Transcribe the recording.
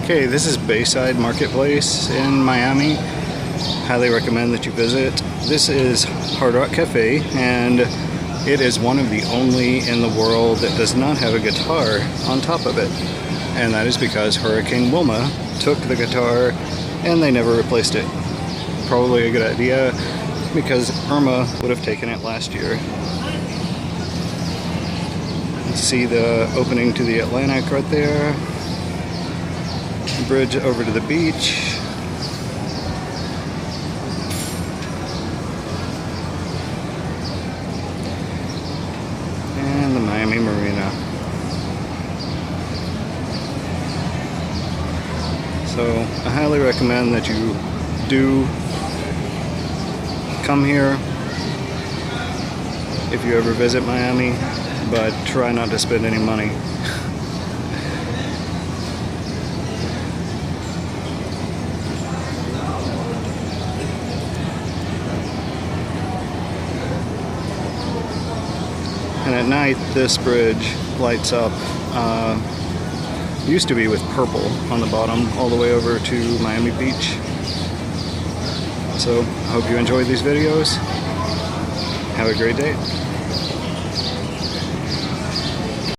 Okay, this is Bayside Marketplace in Miami. Highly recommend that you visit. This is Hard Rock Cafe, and it is one of the only in the world that does not have a guitar on top of it. And that is because Hurricane Wilma took the guitar and they never replaced it. Probably a good idea because Irma would have taken it last year. See the opening to the Atlantic right there. Bridge over to the beach. And the Miami Marina. So I highly recommend that you do come here if you ever visit Miami, but try not to spend any money. And at night, this bridge lights up. Used to be with purple on the bottom, all the way over to Miami Beach. So, I hope you enjoyed these videos. Have a great day.